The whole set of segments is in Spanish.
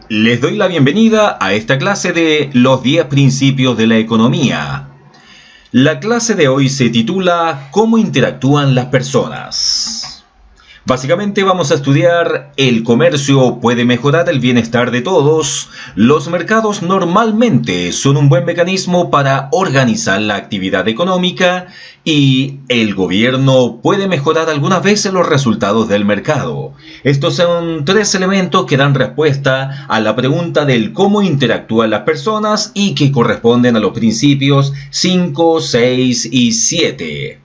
Les doy la bienvenida a esta clase de los 10 principios de la economía. La clase de hoy se titula ¿Cómo interactúan las personas? Básicamente vamos a estudiar el comercio puede mejorar el bienestar de todos. Los mercados normalmente son un buen mecanismo para organizar la actividad económica y el gobierno puede mejorar algunas veces los resultados del mercado. Estos son 3 elementos que dan respuesta a la pregunta del cómo interactúan las personas y que corresponden a los principios 5, 6 y 7.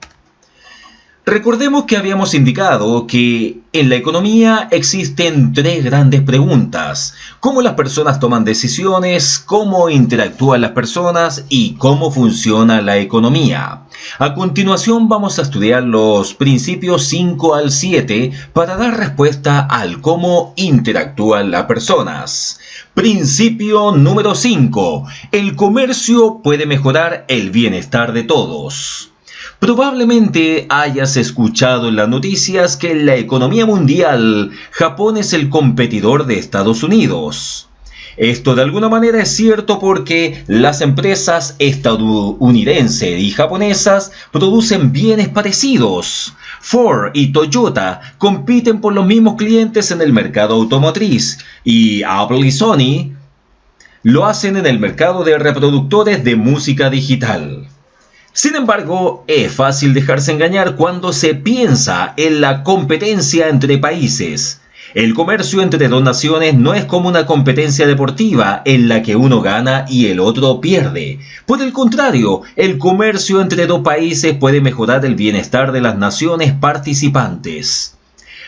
Recordemos que habíamos indicado que en la economía existen 3 grandes preguntas: cómo las personas toman decisiones, cómo interactúan las personas y cómo funciona la economía. A continuación vamos a estudiar los principios 5 al 7 para dar respuesta al cómo interactúan las personas. Principio número 5. El comercio puede mejorar el bienestar de todos. Probablemente hayas escuchado en las noticias que en la economía mundial Japón es el competidor de Estados Unidos. Esto de alguna manera es cierto porque las empresas estadounidenses y japonesas producen bienes parecidos. Ford y Toyota compiten por los mismos clientes en el mercado automotriz y Apple y Sony lo hacen en el mercado de reproductores de música digital. Sin embargo, es fácil dejarse engañar cuando se piensa en la competencia entre países. El comercio entre 2 naciones no es como una competencia deportiva en la que uno gana y el otro pierde. Por el contrario, el comercio entre 2 países puede mejorar el bienestar de las naciones participantes.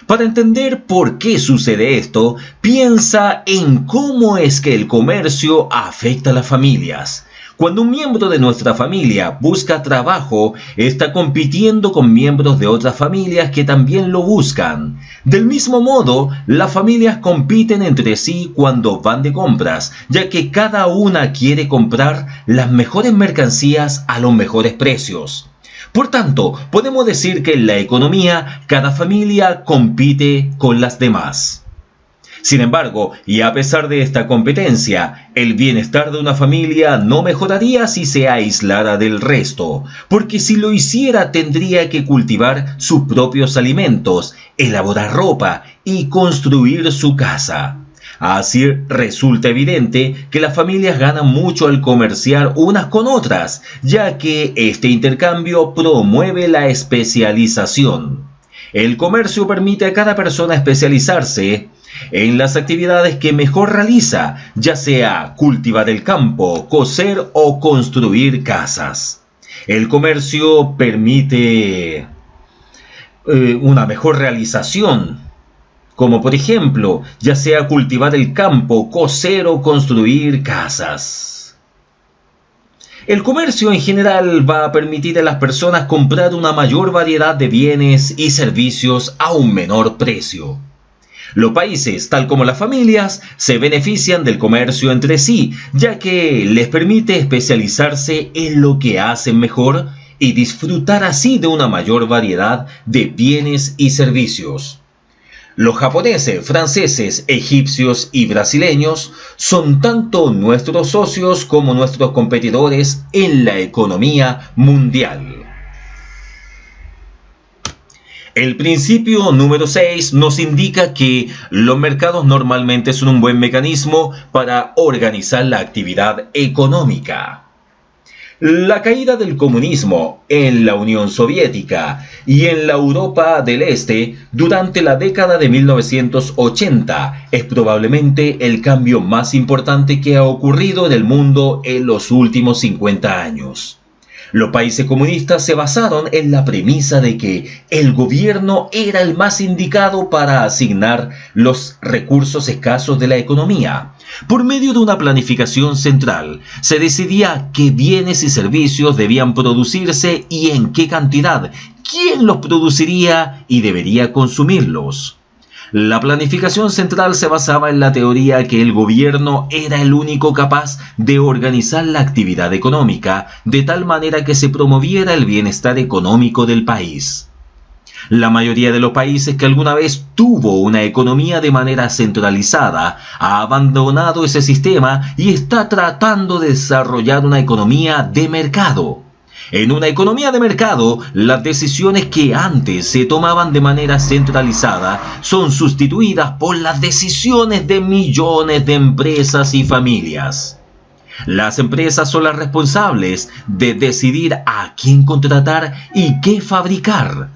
Para entender por qué sucede esto, piensa en cómo es que el comercio afecta a las familias. Cuando un miembro de nuestra familia busca trabajo, está compitiendo con miembros de otras familias que también lo buscan. Del mismo modo, las familias compiten entre sí cuando van de compras, ya que cada una quiere comprar las mejores mercancías a los mejores precios. Por tanto, podemos decir que en la economía, cada familia compite con las demás. Sin embargo, y a pesar de esta competencia, el bienestar de una familia no mejoraría si se aislara del resto, porque si lo hiciera tendría que cultivar sus propios alimentos, elaborar ropa y construir su casa. Así resulta evidente que las familias ganan mucho al comerciar unas con otras, ya que este intercambio promueve la especialización. El comercio permite a cada persona especializarse en las actividades que mejor realiza, ya sea cultivar el campo, coser o construir casas. El comercio permite una mejor realización, como por ejemplo, ya sea cultivar el campo, coser o construir casas. El comercio en general va a permitir a las personas comprar una mayor variedad de bienes y servicios a un menor precio. Los países, tal como las familias, se benefician del comercio entre sí, ya que les permite especializarse en lo que hacen mejor y disfrutar así de una mayor variedad de bienes y servicios. Los japoneses, franceses, egipcios y brasileños son tanto nuestros socios como nuestros competidores en la economía mundial. El principio número 6 nos indica que los mercados normalmente son un buen mecanismo para organizar la actividad económica. La caída del comunismo en la Unión Soviética y en la Europa del Este durante la década de 1980 es probablemente el cambio más importante que ha ocurrido en el mundo en los últimos 50 años. Los países comunistas se basaron en la premisa de que el gobierno era el más indicado para asignar los recursos escasos de la economía. Por medio de una planificación central, se decidía qué bienes y servicios debían producirse y en qué cantidad, quién los produciría y debería consumirlos. La planificación central se basaba en la teoría que el gobierno era el único capaz de organizar la actividad económica de tal manera que se promoviera el bienestar económico del país. La mayoría de los países que alguna vez tuvo una economía de manera centralizada ha abandonado ese sistema y está tratando de desarrollar una economía de mercado. En una economía de mercado, las decisiones que antes se tomaban de manera centralizada son sustituidas por las decisiones de millones de empresas y familias. Las empresas son las responsables de decidir a quién contratar y qué fabricar.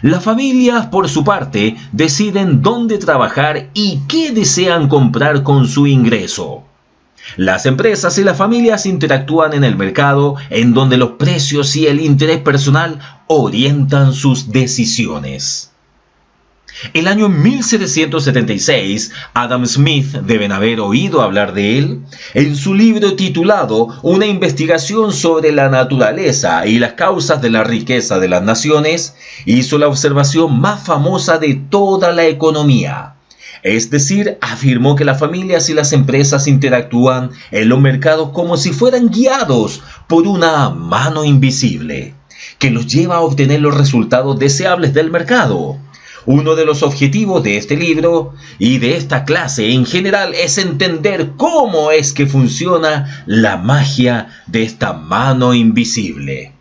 Las familias, por su parte, deciden dónde trabajar y qué desean comprar con su ingreso. Las empresas y las familias interactúan en el mercado, en donde los precios y el interés personal orientan sus decisiones. El año 1776, Adam Smith, deben haber oído hablar de él, en su libro titulado Una investigación sobre la naturaleza y las causas de la riqueza de las naciones, hizo la observación más famosa de toda la economía. Es decir, afirmó que las familias y las empresas interactúan en los mercados como si fueran guiados por una mano invisible, que los lleva a obtener los resultados deseables del mercado. Uno de los objetivos de este libro y de esta clase en general es entender cómo es que funciona la magia de esta mano invisible.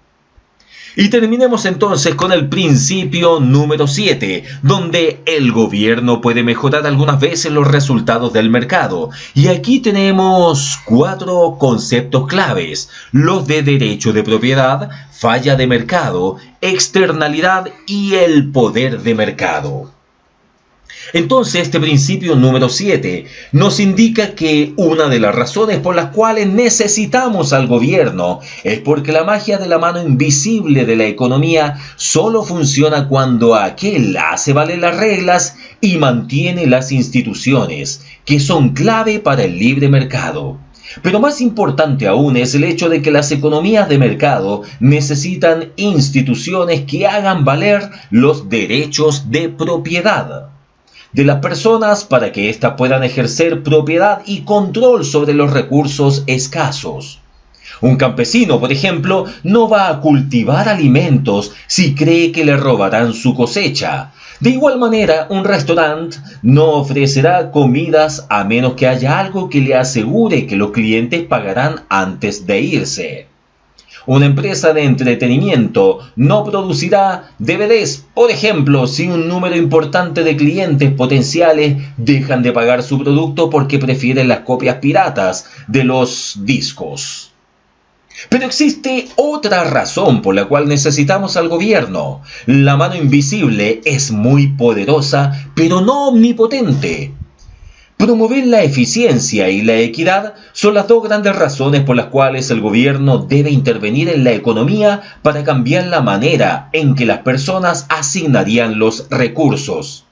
Y terminemos entonces con el principio número 7, donde el gobierno puede mejorar algunas veces los resultados del mercado. Y aquí tenemos 4 conceptos claves: los de derecho de propiedad, falla de mercado, externalidad y el poder de mercado. Entonces, este principio número 7 nos indica que una de las razones por las cuales necesitamos al gobierno es porque la magia de la mano invisible de la economía solo funciona cuando aquel hace valer las reglas y mantiene las instituciones, que son clave para el libre mercado. Pero más importante aún es el hecho de que las economías de mercado necesitan instituciones que hagan valer los derechos de propiedad de las personas para que éstas puedan ejercer propiedad y control sobre los recursos escasos. Un campesino, por ejemplo, no va a cultivar alimentos si cree que le robarán su cosecha. De igual manera, un restaurante no ofrecerá comidas a menos que haya algo que le asegure que los clientes pagarán antes de irse. Una empresa de entretenimiento no producirá DVDs, por ejemplo, si un número importante de clientes potenciales dejan de pagar su producto porque prefieren las copias piratas de los discos. Pero existe otra razón por la cual necesitamos al gobierno. La mano invisible es muy poderosa, pero no omnipotente. Promover la eficiencia y la equidad son las 2 grandes razones por las cuales el gobierno debe intervenir en la economía para cambiar la manera en que las personas asignarían los recursos.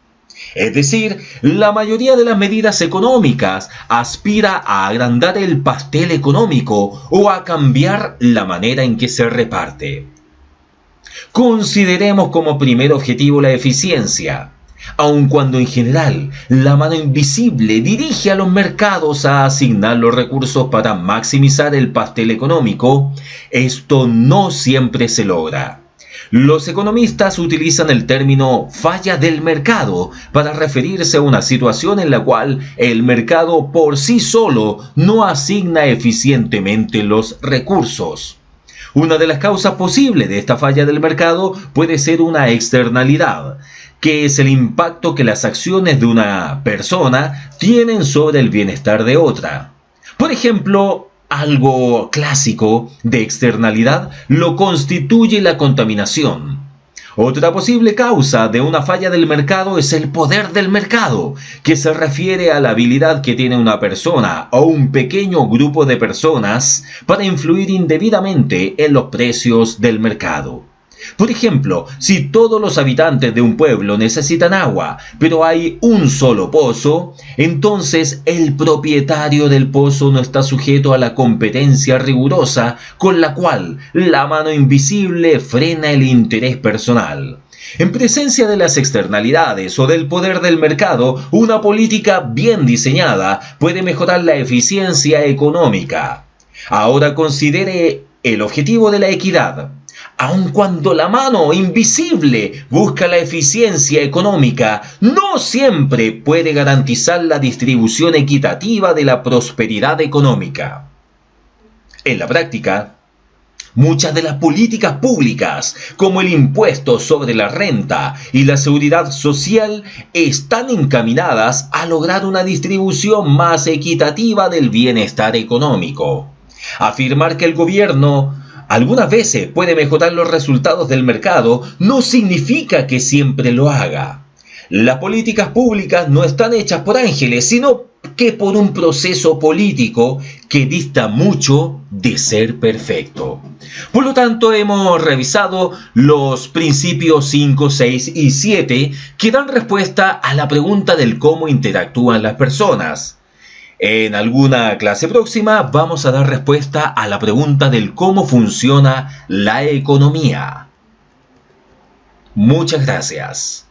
Es decir, la mayoría de las medidas económicas aspira a agrandar el pastel económico o a cambiar la manera en que se reparte. Consideremos como primer objetivo la eficiencia. Aun cuando en general la mano invisible dirige a los mercados a asignar los recursos para maximizar el pastel económico, esto no siempre se logra. Los economistas utilizan el término falla del mercado para referirse a una situación en la cual el mercado por sí solo no asigna eficientemente los recursos. Una de las causas posibles de esta falla del mercado puede ser una externalidad, que es el impacto que las acciones de una persona tienen sobre el bienestar de otra. Por ejemplo, algo clásico de externalidad lo constituye la contaminación. Otra posible causa de una falla del mercado es el poder del mercado, que se refiere a la habilidad que tiene una persona o un pequeño grupo de personas para influir indebidamente en los precios del mercado. Por ejemplo, si todos los habitantes de un pueblo necesitan agua, pero hay un solo pozo, entonces el propietario del pozo no está sujeto a la competencia rigurosa con la cual la mano invisible frena el interés personal. En presencia de las externalidades o del poder del mercado, una política bien diseñada puede mejorar la eficiencia económica. Ahora considere el objetivo de la equidad. Aun cuando la mano invisible busca la eficiencia económica, no siempre puede garantizar la distribución equitativa de la prosperidad económica. En la práctica, muchas de las políticas públicas, como el impuesto sobre la renta y la seguridad social, están encaminadas a lograr una distribución más equitativa del bienestar económico. Afirmar que el gobierno algunas veces puede mejorar los resultados del mercado no significa que siempre lo haga. Las políticas públicas no están hechas por ángeles, sino que por un proceso político que dista mucho de ser perfecto. Por lo tanto, hemos revisado los principios 5, 6 y 7 que dan respuesta a la pregunta del cómo interactúan las personas. En alguna clase próxima vamos a dar respuesta a la pregunta del cómo funciona la economía. Muchas gracias.